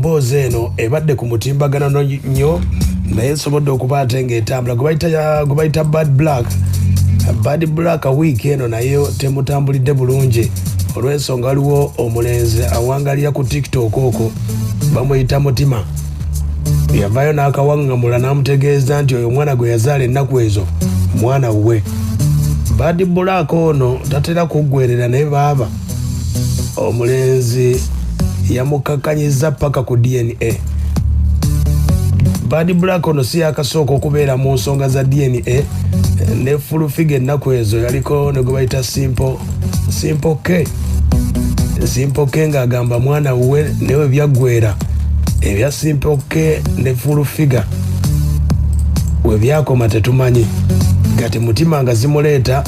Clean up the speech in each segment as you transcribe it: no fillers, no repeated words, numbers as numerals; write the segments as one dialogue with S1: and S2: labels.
S1: emboozi eno ebadde ku mutimbagano nnyo naye esobodde okuba ate ng'etambula gwe bayita Bad Black wiiki eno naye temutambulidde bulungi olw'ensonga waliwo omulenzi awangalira ku TikTok okwo bamuyita Mutima yavaayo n'akawaŋŋamula n'amutegeeza nti oyo omwana gwe yazaala ennaku ezo mwana we. Bad Black ono tatera kuggwerera naye baaba omulenzi yamukakkanyiza paka ku DNA. Bad Black ono si yakasooka okubeera mu nsonga za DNA ne full figure ennaku ezo yaliko ne gwe bayita Simple K ng'agamba mwana we newe byaggwera ebya Simple K ne full figure we byakoma tetumanyi kati Mutima nga zimuleeta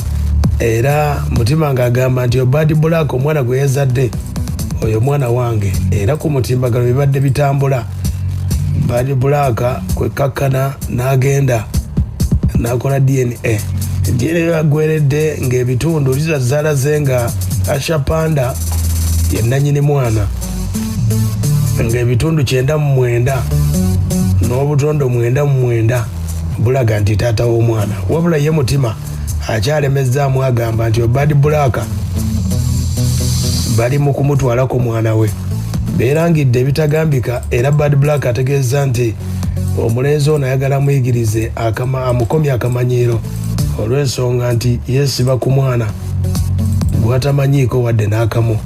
S1: era Mutima ng'agamba nti Bad Black omwana gwe yazadde oyo mwana wange era ku mutimbagano bibadde bitambula. Bad Black kwe kakkana n'agenda n'akola DNA yagweredde ng'ebitundu lizazaala ze nga Asha Panda ye nannyini mwana ng'ebitundu 99 n'obutondo 99 bulaga nti taata w'omwana wabula ye Mutima akyalemezzaamu agamba nti Bad Black bali mu kumutwalako mwana we beerangidde ebitagambika era Bad Black ategeeza nti omulenzi ono ayagala muyigirize amukomye akamanyiiro olw'ensonga nti yeesiba ku mwana gwatamanyiiko wadde n'akamu.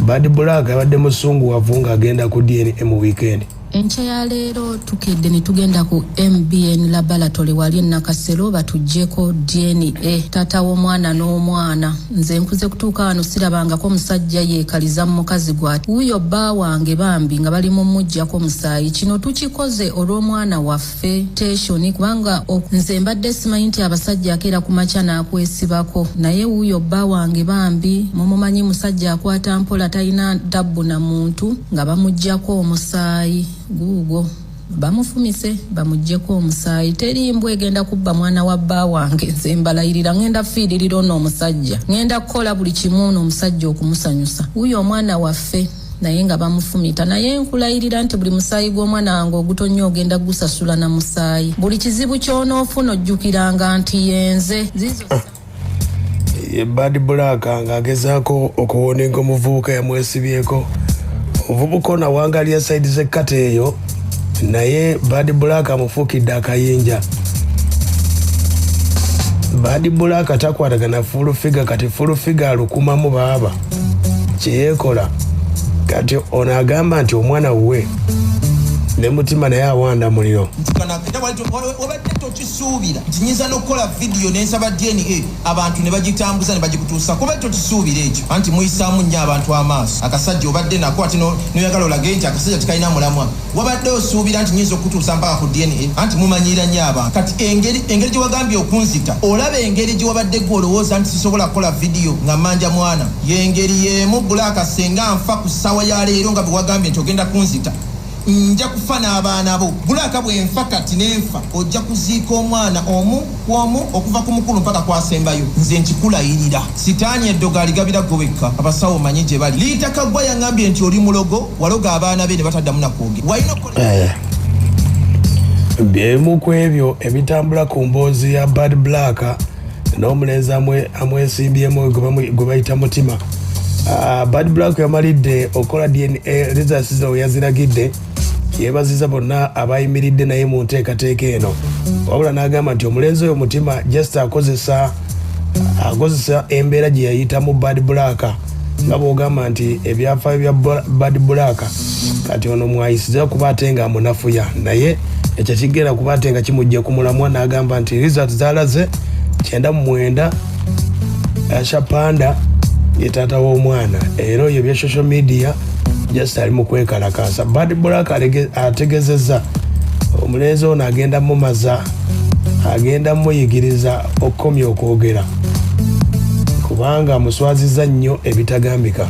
S1: Bad Black abadde musunguwavu ng'agenda ku DNA mu weekend.
S2: Enkya ya leero tukedde ne tugenda ku MBN laboratory wali e Nakasero batuggyeko DNA taata w'omwana n'omwana. Nze nkuze kutuuka wano sirabangako musajja yeekaliza mu mukazi gwati wuuyo bba wange bambi nga bali mu muggyako musaayi. Kino tukikoze olw'omwana waffe teshoni kubanga nze mbadde simanyi nti abasajja akeera ku makya n'akwesibako naye wuuyo bba wange bambi mumumanyi musajja akwata mpola talina dabbu na muntu nga bamuggyako omusaayi gugo bamufumise bamuggyeko omusaayi. Teri mbwa egenda kubba mwana wa bba wange nze mbalayirira ngenda fiiririra ono omusajja ngenda kukola buli kimu ono omusajja okumusanyusa wuyo omwana waffe naye nga bamufumita naye nkulayirira nti buli musaayi gw'omwana wange ogutonnya ogenda gusasula na musaayi. Buli kizibu ky'onoofuna ojjukiranga nti yenze zizo
S1: Bad Black ng'agezaako okuwonenga omuvubuka yamwesibyeko omuvubuka ono awangalira saidi z'ekkata eyo naye Bad Black amufuukidde akayinja. Bad Black takwatagana full figure kati full figure alukumamu baaba kyeyeekola kati ono agamba nti omwana we ne Mutima naye awanda muliro.
S3: Obadde tokisuubira kinyinza n'okukola vidiyo n'ensaba DNA abantu ne bagitambuza ne bagikutuusa kuba tokisuubira ekyo anti muyisaamu nnyo abantu amaaso. Akasajja obadde nako ati noyagala olage nti akasajja tekalina mulamwa wabadde osuubira nti nyinza okutuusa mpaka ku DNA anti mumanyira nnyo abantu. Kati engeri gye wagambye okunzita olaba engeri gye wabadde gwe olowooza nti sisobola kukola vidiyo nga mmanja mwana y'engeri y'emu Black senga nfa ku ssaawa ya leero nga bwe wagambye nti ogenda kunzita nja kufa n'abaana bo. Black bwenfa kati n'enfa ojja kuziika omwana omu okuva ku mukulu mpaka kwasembayo. Nze nkikulayirira sitaani eddoga aligabira gobekka abasawo manyi gye bali. Liitaka gwa yaŋŋambye nti oli mulogo waloga abaana be ne bataddamu nakwoge walina
S1: byemu ku ebyo ebitambula ku mboozi ya Bad Black n'omulenzi amwesimbyemu gwe bayita Mutima. Bad Black yamalidde okola DNA results zo yaziragidde yebaziza bonna abayimiridde naye mu nteekateeka eno wabula n'agamba nti omulenzi oyo Mutima just akozesa embeera gye yayitamu Bad Black nga bw'ogamba nti ebyafaayo bya Bad Black kati ono mwayisiza kuba ate nga amunafuya naye ekyo kigenda kuba ate nga kimujja ku mulamwa n'agamba nti results zaalaze 99 Asha Panda ye taata w'omwana era oyo bya social media just ali mu kwekalakasa. Bad Black ategezezza omulenzi ono agenda mumaza agenda muyigiriza okukomya okwogera kubanga amuswazizza nnyo ebitagambika.